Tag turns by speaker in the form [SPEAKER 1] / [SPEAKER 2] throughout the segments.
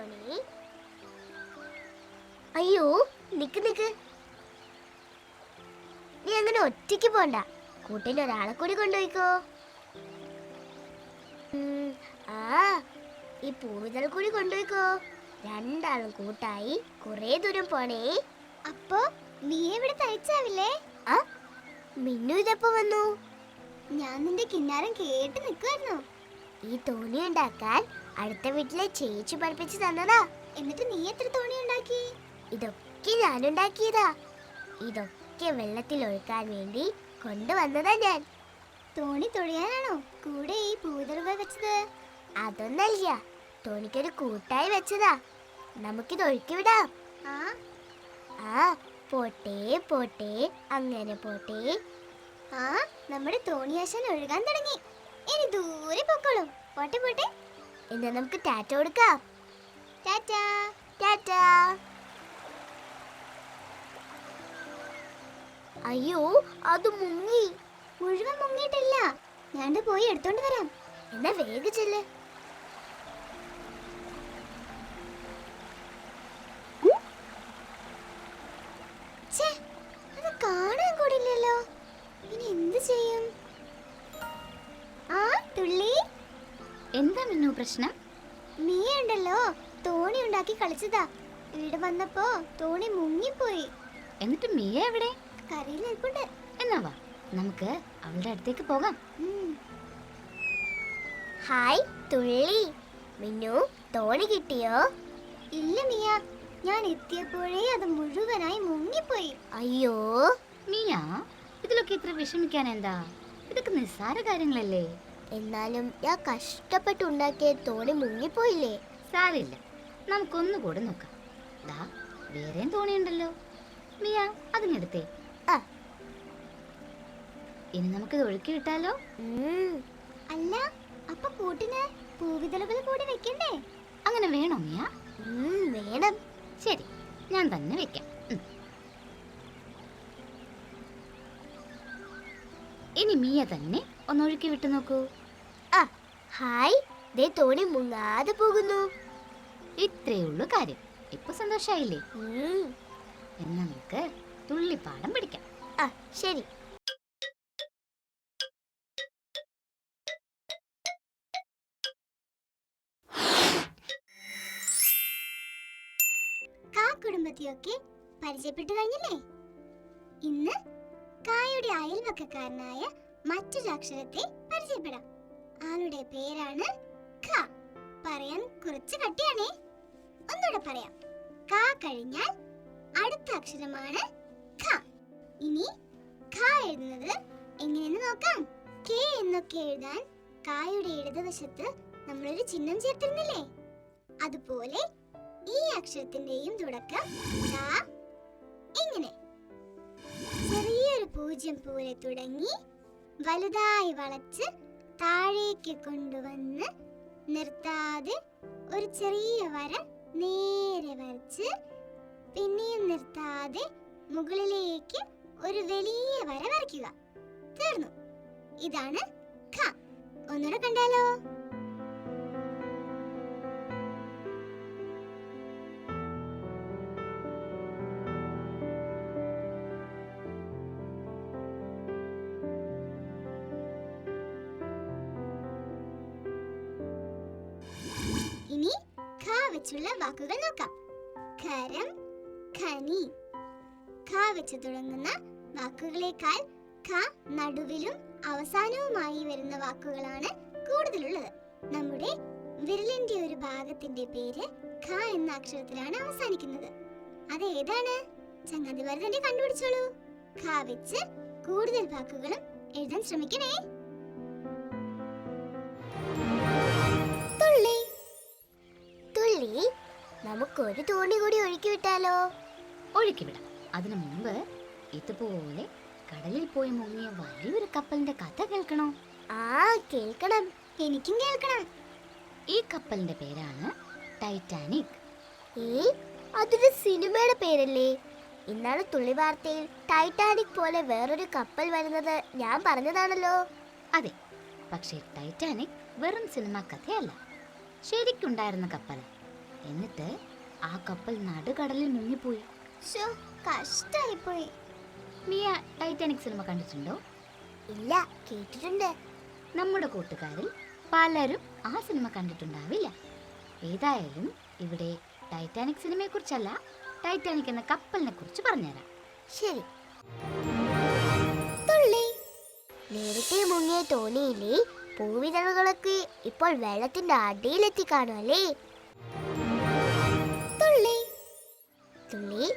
[SPEAKER 1] Tony. അയ്യോ, നിക്ക് നിക്ക്, നീ അങ്ങനെ ഒറ്റയ്ക്ക് പോണ്ട. കൂട്ടിൽ ഒരാളെ കൂടി കൊണ്ടുപോയിക്കോ. ആ, ഈ പൂവിതൾ കൂടി കൊണ്ടുപോയിക്കോ. രണ്ടാളും കൂട്ടായി കുറേ ദൂരം പോണേ.
[SPEAKER 2] അപ്പോ നീ ഇവിടെ തയ്ച്ചാവില്ലേ?
[SPEAKER 1] ആ, മിന്നു ഇതെപ്പോ വന്നു?
[SPEAKER 2] ഞാൻ നിന്റെ കിന്നാരം കേട്ട് നിൽക്കുമായിരുന്നു.
[SPEAKER 1] ഈ തോണി ഉണ്ടാക്കാൻ അടുത്ത വീട്ടിലെ ചേച്ചി പഠിപ്പിച്ചു തന്നതാ.
[SPEAKER 2] എന്നിട്ട് നീ എത്ര തോണി ഉണ്ടാക്കി?
[SPEAKER 1] ഇതൊക്കെ ഞാനുണ്ടാക്കിയതാ. ഇതൊക്കെ വെള്ളത്തിൽ ഒഴുക്കാൻ വേണ്ടി കൊണ്ടുവന്നതാ ഞാൻ.
[SPEAKER 2] തോണി തൊഴിയാനാണോ കൂടെ ഈ പൂതറുകൾ വെച്ചത്?
[SPEAKER 1] അതൊന്നല്ല, തോണിക്കൊരു കൂട്ടായി വെച്ചതാ. നമുക്കിത് ഒഴുക്കി വിടാം.
[SPEAKER 2] ആ
[SPEAKER 1] ആ, പോട്ടെ പോട്ടെ, അങ്ങനെ പോട്ടെ.
[SPEAKER 2] ആ, നമ്മുടെ തോണിയാശാൻ ഒഴുകാൻ തുടങ്ങി. ഇനി ദൂരെ പൊക്കോളും. പോട്ടെ പോട്ടെ.
[SPEAKER 1] എന്നാ നമുക്ക് ടാറ്റ കൊടുക്കാം.
[SPEAKER 2] ടാറ്റാ.
[SPEAKER 1] ടാറ്റാ. അയ്യോ, അത് മുങ്ങി.
[SPEAKER 2] മുഴുവൻ മുങ്ങിയിട്ടില്ല. ഞാൻ പോയി എടുത്തോണ്ട് വരാം.
[SPEAKER 1] എന്നാ വേഗം ചെല്ല്.
[SPEAKER 2] അത് കാണാൻ കൂടില്ലല്ലോ. ഇനി എന്ത് ചെയ്യും? ആ തുള്ളി,
[SPEAKER 3] എന്താ മിന്നു പ്രശ്നം?
[SPEAKER 2] നീ ഉണ്ടല്ലോ തോണി ഉണ്ടാക്കി കളിച്ചതാ. ഇവിടെ വന്നപ്പോ തോണി മുങ്ങിപ്പോയി.
[SPEAKER 3] എന്നിട്ട് മിയ എവിടെ?
[SPEAKER 2] കരയിൽ നിൽപ്പുണ്ട്.
[SPEAKER 3] എന്നാ വാ, നമുക്ക് അവളുടെ അടുത്തേക്ക് പോകാം.
[SPEAKER 1] ഹായ് തുള്ളി. മിന്നു, തോണി കിട്ടിയോ?
[SPEAKER 2] ഇല്ല മിയ, ഞാൻ എത്തിയപ്പോഴേ അത് മുഴുവനായി മുങ്ങിപ്പോയി.
[SPEAKER 1] അയ്യോ,
[SPEAKER 3] മിയ, ഇതിലൊക്കെ ഇത്ര വിഷമിക്കാൻ എന്താ? ഇതൊക്കെ നിസ്സാര കാര്യങ്ങളല്ലേ.
[SPEAKER 1] എന്നാലും ഞാൻ കഷ്ടപ്പെട്ടുണ്ടാക്കിയ തോണി മുങ്ങിപ്പോയില്ലേ?
[SPEAKER 3] സാരില്ല, നമുക്കൊന്നുകൂടെ നോക്കാം. ദാ വേറെയും തോണിയുണ്ടല്ലോ. മിയ, അതിനെടുത്തേ.
[SPEAKER 1] ആ.
[SPEAKER 3] ഇനി നമുക്കിത് ഒഴുക്കി വിട്ടാലോ?
[SPEAKER 2] അല്ല, അപ്പൊ കൂട്ടിന് പൂവിതളുകൾ കൂടി വെക്കണ്ടേ?
[SPEAKER 3] അങ്ങനെ വേണോ മിയ?
[SPEAKER 1] വേണം.
[SPEAKER 3] ശരി, ഞാൻ തന്നെ വെക്കാം. ഇനി മിയ തന്നെ ഒന്നൊഴുക്കി വിട്ടു നോക്കൂ.
[SPEAKER 1] ആ, ഹായ്, ദേ തോണി മുങ്ങാതെ പോകുന്നു.
[SPEAKER 3] ഇത്രയേ ഉള്ളൂ കാര്യം. ഇപ്പൊ സന്തോഷായില്ലേ? എന്നാ നമുക്ക് തുള്ളിപ്പാടം പിടിക്കാം.
[SPEAKER 1] ആ, ശരി.
[SPEAKER 2] കാ കുടുംബത്തെയൊക്കെ പരിചയപ്പെട്ടു കഴിഞ്ഞില്ലേ? ഇന്ന് കായുടെ അയൽവക്കക്കാരനായ മറ്റൊരു അക്ഷരത്തെ പരിചയപ്പെടാം. ആളുടെ പേരാണ് ഖ. പറയാൻ കുറച്ച് കട്ടിയാണേ. ഒന്നുകൂടെ പറയാം. കാ കഴിഞ്ഞാൽ അടുത്ത അക്ഷരമാണ് ഖ. ഇനി ഖ എഴുതുന്നത് എങ്ങനെയെന്ന് നോക്കാം. കെ എന്നൊക്കെ എഴുതാൻ കായുടെ ഇടതുവശത്ത് നമ്മളൊരു ചിഹ്നം ചേർത്തിരുന്നില്ലേ? അതുപോലെ ഈ അക്ഷരത്തിന്റെയും തുടക്കം ഇങ്ങനെ ചെറിയൊരു പൂജ്യം പോലെ തുടങ്ങി വലുതായി വളച്ച് താഴേക്ക് കൊണ്ടുവന്ന് നിർത്താതെ ഒരു ചെറിയ വര നേരെ വരച്ച് പിന്നെയും നിർത്താതെ മുകളിലേക്ക് ഒരു വലിയ വര വരയ്ക്കുക. തീർന്നു. ഇതാണ് ഖ. ഒന്നുകൂടെ കണ്ടാലോ? ഇനി ഖ വെച്ചുള്ള വാക്കുകൾ നോക്കാം. ഖരം, ഖനി. ഖ വെച്ച് തുടങ്ങുന്ന വാക്കുകളേക്കാൾ ഖ നടുവിലും അവസാനവുമായി വരുന്ന വാക്കുകളാണ് കൂടുതലുള്ളത്. നമ്മുടെ വിരലിന്റെ ഒരു ഭാഗത്തിന്റെ പേര് ഖ എന്ന അക്ഷരത്തിലാണ് അവസാനിക്കുന്നത്. അത് ഏതാണ്? ചങ്ങാതിമാർ തന്നെ കണ്ടുപിടിച്ചോളൂ. ഖ വെച്ച് കൂടുതൽ വാക്കുകളും എഴുതാൻ ശ്രമിക്കണേ.
[SPEAKER 1] നമുക്കൊരു തോണി കൂടി ഒഴുക്കി വിട്ടാലോ?
[SPEAKER 3] ഒഴുക്കി വിടാം. അതിനു മുമ്പ് ഇതുപോലെ കടലിൽ പോയി മുങ്ങിയ വലിയൊരു കപ്പലിന്റെ കഥ കേൾക്കണോ?
[SPEAKER 1] ആ, കേൾക്കണം.
[SPEAKER 2] എനിക്കും കേൾക്കണം.
[SPEAKER 3] ഈ കപ്പലിന്റെ പേരാണ് ടൈറ്റാനിക്.
[SPEAKER 1] അതൊരു സിനിമയുടെ പേരല്ലേ? ഇന്നാണ് തുള്ളി വാർത്തയിൽ ടൈറ്റാനിക് പോലെ വേറൊരു കപ്പൽ വരുന്നത് ഞാൻ പറഞ്ഞതാണല്ലോ.
[SPEAKER 3] അതെ, പക്ഷേ ടൈറ്റാനിക് വെറും സിനിമ കഥയല്ല, ശരിക്കുണ്ടായിരുന്ന കപ്പൽ. എന്നിട്ട് ആ കപ്പൽ നടുകടലിൽ മുങ്ങിപ്പോയി.
[SPEAKER 2] ശോ, കഷ്ടായിപ്പോയി.
[SPEAKER 3] മിയ ടൈറ്റാനിക് സിനിമ കണ്ടിട്ടുണ്ടോ?
[SPEAKER 1] ഇല്ല, കേട്ടിട്ടുണ്ട്.
[SPEAKER 3] നമ്മുടെ കൂട്ടുകാരിൽ പലരും ആ സിനിമ കണ്ടിട്ടുണ്ടാവില്ല. ഏതായാലും ഇവിടെ ടൈറ്റാനിക് സിനിമയെ കുറിച്ചല്ല, ടൈറ്റാനിക് എന്ന കപ്പലിനെ കുറിച്ച് പറഞ്ഞുതരാം.
[SPEAKER 1] ശരി.
[SPEAKER 2] തുള്ളി.
[SPEAKER 1] നേരത്തെ മുങ്ങിയ തോണിയിലെ പൂവിതളുകളൊക്കെ ഇപ്പോൾ വെള്ളത്തിന്റെ അടിയിലെത്തി കാണുമല്ലേ?
[SPEAKER 2] തുള്ളി.
[SPEAKER 1] തുള്ളി,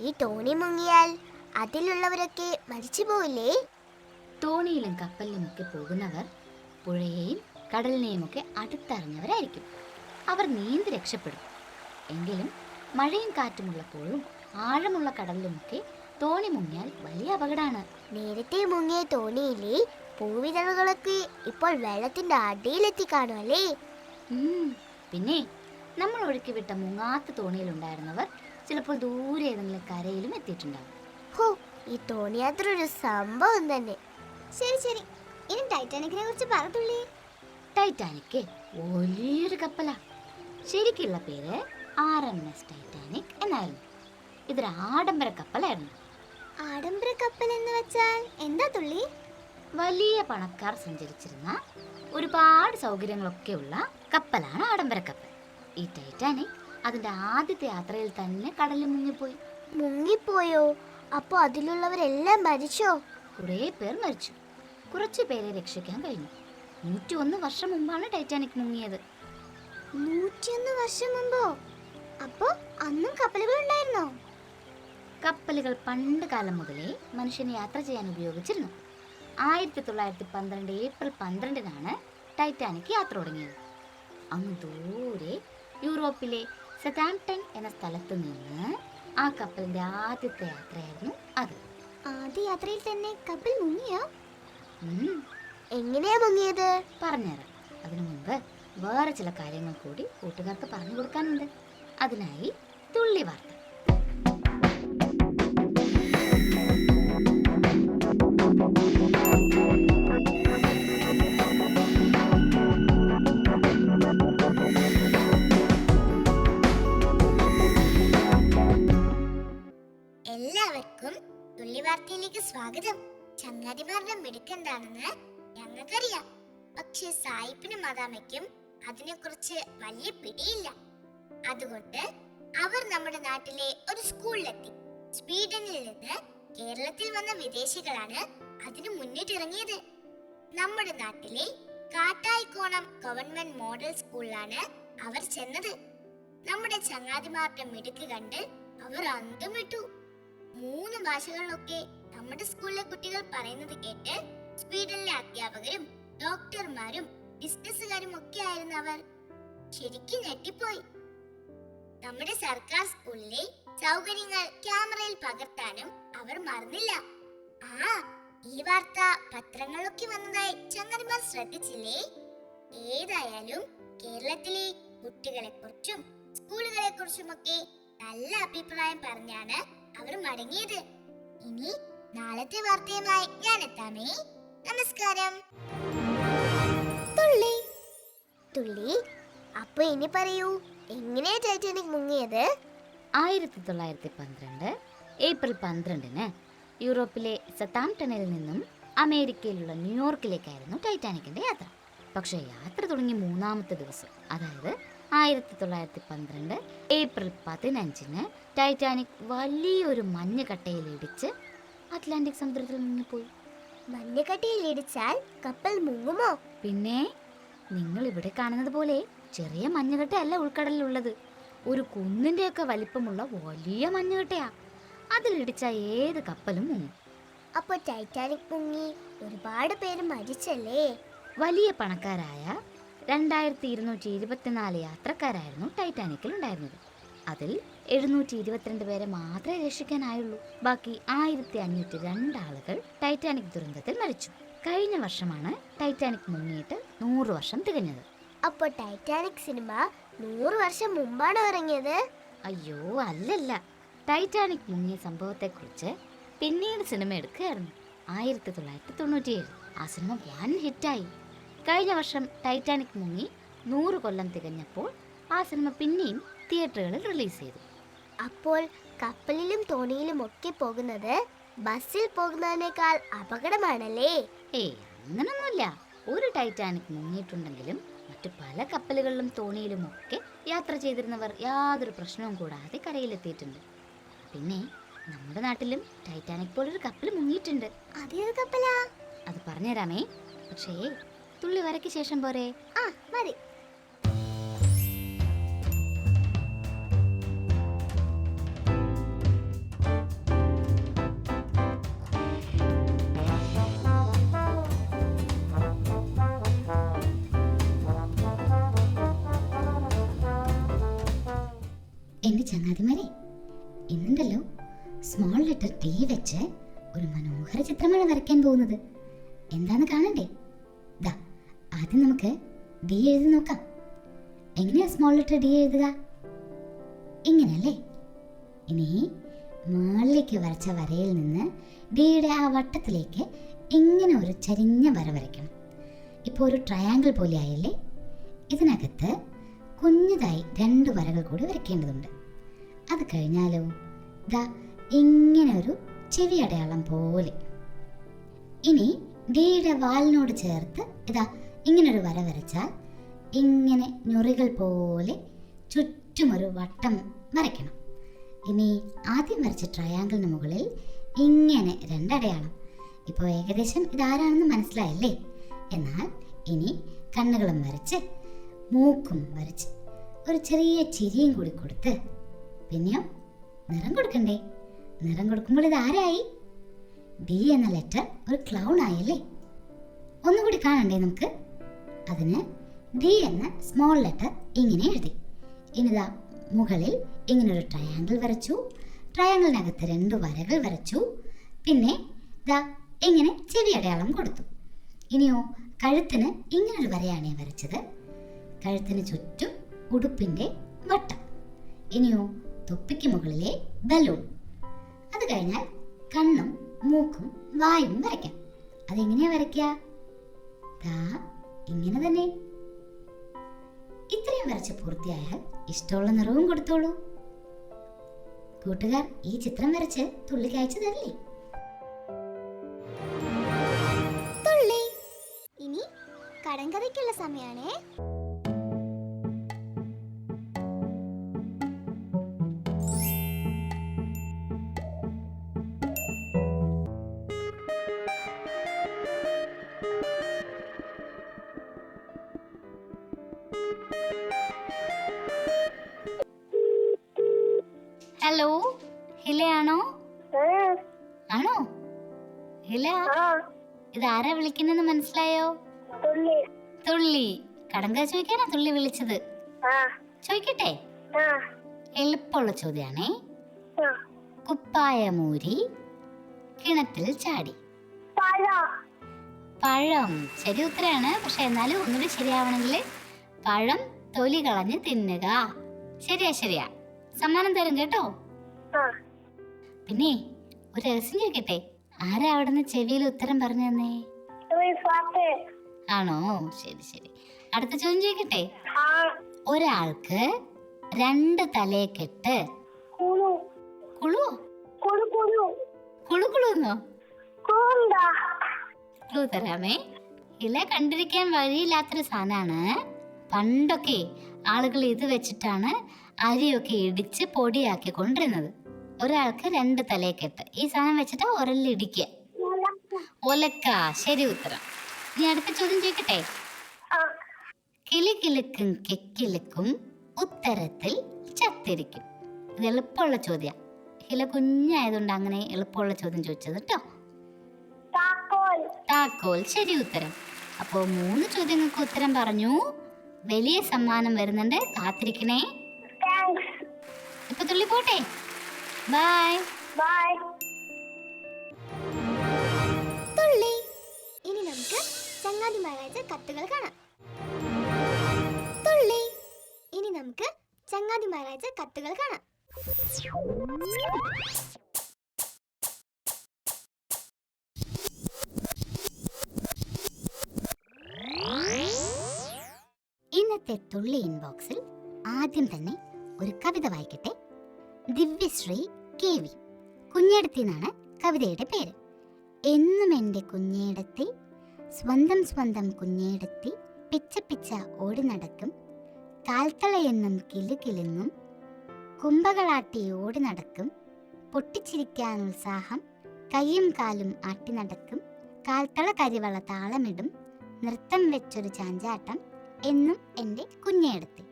[SPEAKER 1] ഈ തോണി മുങ്ങിയാൽ അതിലുള്ളവരൊക്കെ മരിച്ചു പോവില്ലേ?
[SPEAKER 3] തോണിയിലും കപ്പലിലുമൊക്കെ പോകുന്നവർ പുഴയെയും കടലിനെയും ഒക്കെ അടുത്തറിഞ്ഞവരായിരിക്കും. അവർ നീന്തി രക്ഷപ്പെടും. എങ്കിലും മഴയും കാറ്റുമുള്ളപ്പോഴും ആഴമുള്ള കടലിലുമൊക്കെ തോണി മുങ്ങിയാൽ വലിയ അപകടമാണ്.
[SPEAKER 1] നേരത്തെ മുങ്ങിയ തോണിയിലെ പൂവിതളുകളൊക്കെ ഇപ്പോൾ വെള്ളത്തിന്റെ അടിയിലെത്തി കാണുമല്ലേ?
[SPEAKER 3] പിന്നെ നമ്മൾ ഒഴുക്കി വിട്ട മുങ്ങാത്ത തോണിയിലുണ്ടായിരുന്നവർ ചിലപ്പോൾ ദൂരെ ഏതെങ്കിലും കരയിലും എത്തിയിട്ടുണ്ടാവും.
[SPEAKER 1] ഹോ, ഈ തോണിയാത്ര ഒരു സംഭവം തന്നെ.
[SPEAKER 2] ശരി ശരി, ഇനി ടൈറ്റാനിക്കിനെ കുറിച്ച് പറ തുള്ളി.
[SPEAKER 3] ടൈറ്റാനിക് വലിയൊരു കപ്പലാ. ശരിക്കുള്ള പേര് RMS ടൈറ്റാനിക് എന്നായിരുന്നു. ഇതൊരു ആഡംബര കപ്പലായിരുന്നു.
[SPEAKER 2] ആഡംബര കപ്പൽ എന്ന് വെച്ചാൽ എന്താ തുള്ളി?
[SPEAKER 3] വലിയ പണക്കാർ സഞ്ചരിച്ചിരുന്ന ഒരുപാട് സൗകര്യങ്ങളൊക്കെ ഉള്ള കപ്പലാണ് ആഡംബര കപ്പൽ. ഈ ടൈറ്റാനിക് അതിന്റെ ആദ്യത്തെ യാത്രയിൽ തന്നെ കടലിൽ മുങ്ങിപ്പോയി.
[SPEAKER 1] മുങ്ങിപ്പോയോ? അപ്പൊ അതിലുള്ളവരെല്ലാം മരിച്ചോ?
[SPEAKER 3] കുറേ പേർ മരിച്ചു. കുറച്ചു പേരെ രക്ഷിക്കാൻ കഴിഞ്ഞു. 101 വർഷം മുമ്പാണ് ടൈറ്റാനിക് മുങ്ങിയത്.
[SPEAKER 2] 101 വർഷം മുമ്പോ? അപ്പോ അന്നും കപ്പലുകൾ ഉണ്ടായിരുന്നോ?
[SPEAKER 3] കപ്പലുകൾ പണ്ട് കാലം മുതലേ മനുഷ്യൻ യാത്ര ചെയ്യാൻ ഉപയോഗിച്ചിരുന്നു. 1912 ഏപ്രിൽ 12-നാണ് ടൈറ്റാനിക് യാത്ര തുടങ്ങിയത്. അങ്ങ് ദൂരെ യൂറോപ്പിലെ സതാംപ്ടൺ എന്ന സ്ഥലത്ത് നിന്ന് ആ കപ്പലിന്റെ ആദ്യത്തെ യാത്രയായിരുന്നു അത്.
[SPEAKER 2] ആദ്യ യാത്രയിൽ തന്നെ കപ്പൽ മുങ്ങിയോ?
[SPEAKER 1] എങ്ങനെയാ മുങ്ങിയത്?
[SPEAKER 3] പറഞ്ഞുതരാം. അതിനു മുമ്പ് വേറെ ചില കാര്യങ്ങൾ കൂടി കൂട്ടുകാർക്ക് പറഞ്ഞു കൊടുക്കാനുണ്ട്. അതിനായി തുള്ളി വാർത്ത.
[SPEAKER 1] എല്ലാവർക്കും തുള്ളി വാർത്തയിലേക്ക് സ്വാഗതം. ചങ്ങാതിമാരുടെ മിടുക്കെന്താണെന്ന് ഞങ്ങൾക്കറിയാം. പക്ഷെ സായിപ്പിനും മദാമയ്ക്കും അതിനെക്കുറിച്ച് വലിയ പിടിയില്ല. അതുകൊണ്ട് അവർ നമ്മുടെ നാട്ടിലെ ഒരു സ്കൂളിലെത്തി. സ്വീഡനിൽ നിന്ന് കേരളത്തിൽ വന്ന വിദേശികളാണ് അതിന് മുന്നിട്ടിറങ്ങിയത്. നമ്മുടെ നാട്ടിലെ കാട്ടായിക്കോണം ഗവൺമെന്റ് മോഡൽ സ്കൂളിലാണ് അവർ ചെന്നത്. നമ്മുടെ ചങ്ങാതിമാരുടെ മിടുക്ക് കണ്ട് അവർ അന്തം വിട്ടു. 3 ഭാഷകളിലൊക്കെ നമ്മുടെ സ്കൂളിലെ കുട്ടികൾ പറയുന്നത് കേട്ട് സ്വീഡനിലെ അധ്യാപകരും ഡോക്ടർമാരും ബിസിനസ്സുകാരും ഒക്കെ ആയിരുന്നു അവർ. ശരിക്കും ഞെട്ടിപ്പോയി. നമ്മുടെ സർക്കാർ സ്കൂളിലെ സൗകര്യങ്ങൾ ക്യാമറയിൽ പകർത്താനും അവർ മറന്നില്ല. ഈ വാർത്ത പത്രങ്ങളിലൊക്കെ വന്നതായി ചങ്ങാതിമാർ ശ്രദ്ധിച്ചില്ലേ? ഏതായാലും കേരളത്തിലെ കുട്ടികളെ കുറിച്ചും സ്കൂളുകളെ കുറിച്ചുമൊക്കെ നല്ല അഭിപ്രായം പറഞ്ഞാണ് അവർ മടങ്ങിയത്. ഇനി നാളത്തെ വാർത്തയുമായി ഞാൻ എത്താമേ. നമസ്കാരം.
[SPEAKER 2] തുള്ളി.
[SPEAKER 1] തുള്ളി, അപ്പൊ ഇനി പറയൂ, എങ്ങനെയാ ടൈറ്റാനിക് മുങ്ങിയത്?
[SPEAKER 3] 1912 ഏപ്രിൽ 12-ന് യൂറോപ്പിലെ സതാംപ്ടണിൽ നിന്നും അമേരിക്കയിലുള്ള ന്യൂയോർക്കിലേക്കായിരുന്നു ടൈറ്റാനിക്കിന്റെ യാത്ര. പക്ഷേ യാത്ര തുടങ്ങി 3-ാമത്തെ ദിവസം, അതായത് 1912 ഏപ്രിൽ 15-ന് ടൈറ്റാനിക് വലിയൊരു മഞ്ഞുകട്ടയിൽ ഇടിച്ച് അറ്റ്ലാന്റിക് സമുദ്രത്തിൽ മുങ്ങിപ്പോയി.
[SPEAKER 1] മഞ്ഞുകട്ടയിൽ ഇടിച്ചാൽ കപ്പൽ മുങ്ങുമോ?
[SPEAKER 3] പിന്നെ നിങ്ങൾ ഇവിടെ കാണുന്നത് പോലെ ചെറിയ മഞ്ഞുകട്ടയല്ല ഉൾക്കടലിലുള്ളത്. ഒരു കുന്നിന്റെയൊക്കെ വലിപ്പമുള്ള വലിയ മഞ്ഞുകട്ടയാ. അതിലിടിച്ച ഏത് കപ്പലും മുങ്ങും.
[SPEAKER 1] അപ്പൊ ടൈറ്റാനിക് മുങ്ങി ഒരുപാട് പേര് മരിച്ചല്ലേ?
[SPEAKER 3] വലിയ പണക്കാരായ 2224 യാത്രക്കാരായിരുന്നു ടൈറ്റാനിക്കിൽ ഉണ്ടായിരുന്നത്. അതിൽ 722 പേരെ മാത്രമേ രക്ഷിക്കാനായുള്ളൂ. ബാക്കി 1502 ആളുകൾ ടൈറ്റാനിക് ദുരന്തത്തിൽ മരിച്ചു. കഴിഞ്ഞ വർഷമാണ് ടൈറ്റാനിക് മുങ്ങിയിട്ട് 100 വർഷം തികഞ്ഞത്.
[SPEAKER 1] അപ്പൊ ടൈറ്റാനിക് സിനിമ 100 വർഷം മുമ്പാണ് ഇറങ്ങിയത്?
[SPEAKER 3] അയ്യോ, അല്ലല്ല. ടൈറ്റാനിക് മുങ്ങിയ സംഭവത്തെക്കുറിച്ച് പിന്നീട് സിനിമ എടുക്കുകയായിരുന്നു. 1997 ആ സിനിമ വൻ ഹിറ്റായി. കഴിഞ്ഞ വർഷം ടൈറ്റാനിക് മുങ്ങി 100 കൊല്ലം തികഞ്ഞപ്പോൾ ആ സിനിമ പിന്നെയും തിയേറ്ററുകളിൽ റിലീസ് ചെയ്തു.
[SPEAKER 1] അപ്പോൾ കപ്പലിലും തോണിയിലും ഒക്കെ പോകുന്നത് ബസ്സിൽ പോകുന്നതിനേക്കാൾ അപകടമാണല്ലേ?
[SPEAKER 3] ഏയ് അങ്ങനൊന്നുമില്ല. ഒരു ടൈറ്റാനിക് മുങ്ങിയിട്ടുണ്ടെങ്കിലും മറ്റു പല കപ്പലുകളിലും തോണിയിലും ഒക്കെ യാത്ര ചെയ്തിരുന്നവർ യാതൊരു പ്രശ്നവും കൂടാതെ കരയിലെത്തിയിട്ടുണ്ട്. പിന്നെ നമ്മുടെ നാട്ടിലും ടൈറ്റാനിക് പോലൊരു കപ്പൽ മുങ്ങിയിട്ടുണ്ട്.
[SPEAKER 1] അതേത് കപ്പലാ?
[SPEAKER 3] അത് പറഞ്ഞുതരാമേ, പക്ഷേ തുള്ളി വരയ്ക്ക് ശേഷം പോരെ?
[SPEAKER 1] ആ മതി.
[SPEAKER 3] എന്റെ ചങ്ങാതിമാരെ, ഇന്നുണ്ടല്ലോ സ്മോൾ ലെറ്റർ ടി വെച്ച് ഒരു മനോഹര ചിത്രമാണ് വരയ്ക്കാൻ പോകുന്നത്. എന്താന്ന് കാണണ്ടേ? ദാ ആദ്യം നമുക്ക് ഡി എഴുതി നോക്കാം. എങ്ങനെയാ സ്മോൾ ലെറ്റർ ഡി എഴുതുക? ഇങ്ങനെയല്ലേ? ഇനി മുകളിലേക്ക് വരച്ച വരയിൽ നിന്ന് ഡിയുടെ ആ വട്ടത്തിലേക്ക് ഇങ്ങനെ ഒരു ചരിഞ്ഞ വര വരയ്ക്കണം. ഇപ്പോൾ ഒരു ട്രയാങ്കിൾ പോലെ ആയല്ലേ? ഇതിനകത്ത് കുഞ്ഞതായി 2 വരകൾ കൂടി വരയ്ക്കേണ്ടതുണ്ട്. അത് കഴിഞ്ഞാലോ ദാ ഇങ്ങനെ ഒരു ചെവി അടയാളം പോലെ. ഇനി ഡിയുടെ വാലിനോട് ചേർത്ത് ഇതാ ഇങ്ങനൊരു വര വരച്ചാൽ ഇങ്ങനെ ഞൊറികൾ പോലെ ചുറ്റുമൊരു വട്ടം വരയ്ക്കണം. ഇനി ആദ്യം വരച്ച ട്രയാങ്കിളിന് മുകളിൽ ഇങ്ങനെ 2 അടയാളം. ഇപ്പോൾ ഏകദേശം ഇതാരാണെന്ന് മനസ്സിലായല്ലേ? എന്നാൽ ഇനി കണ്ണുകളും വരച്ച് മൂക്കും വരച്ച് ഒരു ചെറിയ ചിരിയും കൂടി കൊടുത്ത് പിന്നെയോ നിറം കൊടുക്കണ്ടേ? നിറം കൊടുക്കുമ്പോൾ ഇതാരായി? ഡി എന്ന ലെറ്റർ ഒരു ക്ലൗൺ ആയല്ലേ? ഒന്നുകൂടി കാണണ്ടേ നമുക്ക്? അതിന് ഡി എന്ന സ്മോൾ ലെറ്റർ ഇങ്ങനെ എഴുതി. ഇനിതാ മുകളിൽ ഇങ്ങനൊരു ട്രയാങ്കിൾ വരച്ചു. ട്രയാങ്കിളിനകത്ത് 2 വരകൾ വരച്ചു. പിന്നെ ദാ ഇങ്ങനെ ചെവി അടയാളം കൊടുത്തു. ഇനിയോ കഴുത്തിന് ഇങ്ങനൊരു വരയാണ് വരച്ചത്. കഴുത്തിന് ചുറ്റും ഉടുപ്പിന്റെ വട്ടം. ഇനിയോ തൊപ്പിക്ക് മുകളിലെ ബലൂൺ. അത് കഴിഞ്ഞാൽ കണ്ണും മൂക്കും വായും വരയ്ക്കാം. അതെങ്ങനെയാ വരയ്ക്കുക? ദാ ഇങ്ങനെ തന്നെ. ഇത്രയും വരച്ച് പൂർത്തിയായാൽ ഇഷ്ടമുള്ള നിറവും കൊടുത്തോളൂ. കൂട്ടുകാർ ഈ ചിത്രം വരച്ച് തുള്ളിക്ക് അയച്ചു തരില്ലേ?
[SPEAKER 2] തുള്ളി. ഇനി കടങ്കഥയ്ക്കുള്ള സമയാണേ.
[SPEAKER 3] ഹലോ, ഹിലയാണോ? ആണോ ഹില? ഇതാരാ വിളിക്കുന്നെന്ന് മനസ്സിലായോ? തുള്ളി. കടങ്കഥ ചോദിക്കാനാ തുള്ളി വിളിച്ചത്. ചോദിക്കട്ടെ? എളുപ്പമുള്ള ചോദ്യാണേ. കുപ്പായമൂരി കിണറ്റിൽ ചാടി. പഴം. ശരി ഉത്തരാണ്. പക്ഷെ എന്നാലും ഒന്നുകൂടി ശരിയാവണമെങ്കിൽ പഴം തൊലി കളഞ്ഞ് തിന്നുക. ശരിയാ. സമ്മാനം തരും കേട്ടോ. പിന്നെ ഒരു രഹസ്യം ചോദിക്കട്ടെ? ആരാ അവിടുന്ന് ചെവിയിൽ ഉത്തരം പറഞ്ഞു തന്നേ? ആണോ? ശരി. അടുത്ത ചോദ്യം ചോദിക്കട്ടെ? ഒരാൾക്ക് 2 തലയെക്കെട്ട്. കുളുന്നോ? ക്ലൂ തരാമേ. ഇല കണ്ടിരിക്കാൻ വഴിയില്ലാത്തൊരു സാധനമാണ്. പണ്ടൊക്കെ ആളുകൾ ഇത് വെച്ചിട്ടാണ് അരിയൊക്കെ ഇടിച്ച് പൊടിയാക്കി കൊണ്ടിരുന്നത്. ഒരാൾക്ക് 2 തലയെക്കെട്ട്. ഈ സാധനം വെച്ചിട്ട് ഉരലിടിക്കുക. ഒലക്ക. ശരി ഉത്തരം. ഇനി അടുത്ത ചോദ്യം ചോദിക്കട്ടെ? കിളികിലുക്കും കെക്കിലുക്കും ഉത്തരത്തിൽ ചത്തിരിക്കും. ഇത് എളുപ്പമുള്ള ചോദ്യം. ഹില കുഞ്ഞായതുകൊണ്ട് അങ്ങനെ എളുപ്പമുള്ള ചോദ്യം ചോദിച്ചത് കേട്ടോ. താക്കോൽ. ശരി ഉത്തരം. അപ്പോൾ 3 ചോദ്യങ്ങൾക്ക് ഉത്തരം പറഞ്ഞു. വലിയ സമ്മാനം വരുന്നുണ്ട്, കാത്തിരിക്കണേ. ഇപ്പൊ തുള്ളി പോട്ടെ. ബൈ.
[SPEAKER 2] തുള്ളി. ഇനി നമുക്ക് ചങ്ങാതിമാരയച്ച കത്തുകൾ കാണാം. തുള്ളി. ഇനി നമുക്ക് ചങ്ങാതിമാരയച്ച കത്തുകൾ കാണാം.
[SPEAKER 3] ഇന്നത്തെ തുള്ളി ഇൻബോക്സിൽ ആദ്യം തന്നെ
[SPEAKER 2] ഒരു കവിത വായിക്കട്ടെ. ദിവ്യശ്രീ KV. കുഞ്ഞേടത്തി എന്നാണ് കവിതയുടെ പേര്. എന്നും എൻ്റെ കുഞ്ഞേടത്തി, സ്വന്തം സ്വന്തം കുഞ്ഞേടത്തി, പിച്ച പിച്ച ഓടി നടക്കും, കാൽത്തളയെന്നും കിലുകിലുങ്ങും, കുമ്പകളാട്ടി ഓടി നടക്കും, പൊട്ടിച്ചിരിക്കാൻ ഉത്സാഹം, കയ്യും കാലും ആട്ടി നടക്കും, കാൽത്തള കരിവള താളമിടും, നൃത്തം വെച്ചൊരു ചാഞ്ചാട്ടം, എന്നും എൻ്റെ കുഞ്ഞേടത്തി.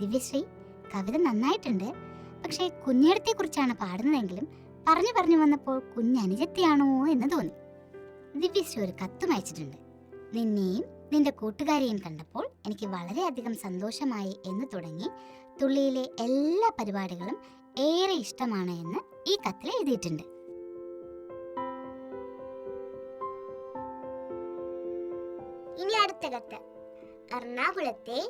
[SPEAKER 2] ദിവ്യശ്രീ, കവിത നന്നായിട്ടുണ്ട്. പക്ഷേ കുഞ്ഞേടത്തെക്കുറിച്ചാണ് പാടുന്നതെങ്കിലും പറഞ്ഞു പറഞ്ഞു വന്നപ്പോൾ കുഞ്ഞനുജത്തിയാണോ എന്ന് തോന്നി. ദിവ്യശ്രീ ഒരു കത്തും അയച്ചിട്ടുണ്ട്. നിന്നെയും നിന്റെ കൂട്ടുകാരെയും കണ്ടപ്പോൾ എനിക്ക് വളരെയധികം സന്തോഷമായി എന്ന് തുടങ്ങി തുള്ളിയിലെ എല്ലാ പരിപാടികളും ഏറെ ഇഷ്ടമാണ് എന്ന് ഈ കത്തിൽ എഴുതിയിട്ടുണ്ട്.
[SPEAKER 1] ഇനി അടുത്ത കത്ത്. എറണാകുളത്തെ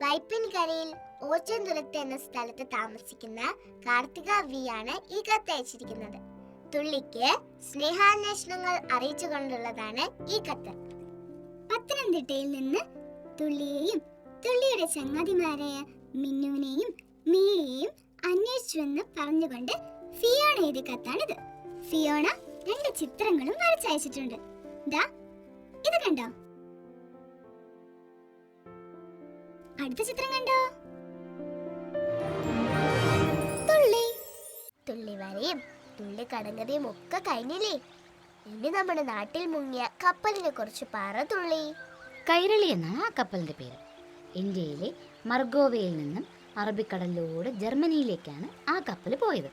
[SPEAKER 1] വൈപ്പിൻകരയിൽ ഓച്ചന്തുരത്ത് എന്ന സ്ഥലത്ത് താമസിക്കുന്ന കാർത്തിക V ആണ് ഈ കത്ത് അയച്ചിരിക്കുന്നത്. തുള്ളിക്ക് സ്നേഹാന്വേഷണങ്ങൾ അറിയിച്ചുകൊണ്ടുള്ളതാണ് ഈ കത്ത്.
[SPEAKER 2] പത്തനംതിട്ടയിൽ നിന്ന് തുള്ളിയെയും തുള്ളിയുടെ ചങ്ങാതിമാരായ മിന്നുവിനെയും മീരയെയും അന്വേഷിച്ചുവെന്ന് പറഞ്ഞുകൊണ്ട് ഫിയോണ എഴുതിയ കത്താണിത്. ഫിയോണ 2 ചിത്രങ്ങളും വരച്ചയച്ചിട്ടുണ്ട്. ദാ ഇത് കണ്ടോ? അടുത്ത ചിത്രം കണ്ടോ?
[SPEAKER 1] തുള്ളി വരയും തുള്ളി കടങ്കഥയും ഒക്കെ കഴിഞ്ഞില്ലേ? ഇനി നമ്മുടെ നാട്ടിൽ മുങ്ങിയ കപ്പലിനെ കുറിച്ച് പറ തുള്ളി.
[SPEAKER 3] കൈരളി എന്നാണ് ആ കപ്പലിന്റെ പേര്. ഇന്ത്യയിലെ മർഗോവയിൽ നിന്നും അറബിക്കടലിലൂടെ ജർമ്മനിയിലേക്കാണ് ആ കപ്പൽ പോയത്.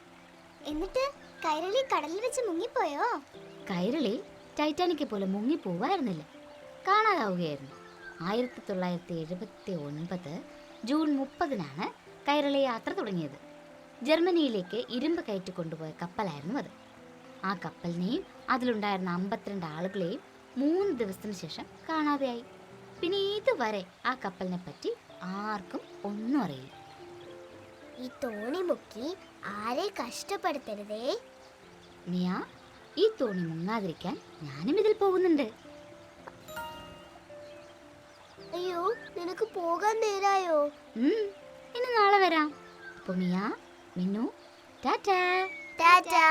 [SPEAKER 2] എന്നിട്ട് കൈരളി കടലിൽ വെച്ച് മുങ്ങിപ്പോയോ?
[SPEAKER 3] കൈരളി ടൈറ്റാനിക് പോലെ മുങ്ങിപ്പോവായിരുന്നില്ല, കാണാതാവുകയായിരുന്നു. 1979 ജൂൺ 30 കൈരളി യാത്ര തുടങ്ങിയത്. ജർമ്മനിയിലേക്ക് ഇരുമ്പ് കയറ്റി കൊണ്ടുപോയ കപ്പലായിരുന്നു അത്. ആ കപ്പലിനെയും അതിലുണ്ടായിരുന്ന 52 ആളുകളെയും 3 ദിവസത്തിന് ശേഷം കാണാതെയായി. പിന്നെ ഇതുവരെ ആ കപ്പലിനെ പറ്റി ആർക്കും ഒന്നും അറിയില്ല.
[SPEAKER 1] ഈ തോണി മുക്കി ആരെ കഷ്ടപ്പെടുത്തരുതേ.
[SPEAKER 3] മിയ, ഈ തോണി മുങ്ങാതിരിക്കാൻ ഞാനും ഇതിൽ പോകുന്നുണ്ട്.
[SPEAKER 1] അയ്യോ, നിനക്ക് പോകാൻ നേരായോ?
[SPEAKER 3] ഇനി നാളെ വരാം. അപ്പൊ മിയ, മിന്നു, ടാറ്റാ.
[SPEAKER 1] ടാറ്റാ.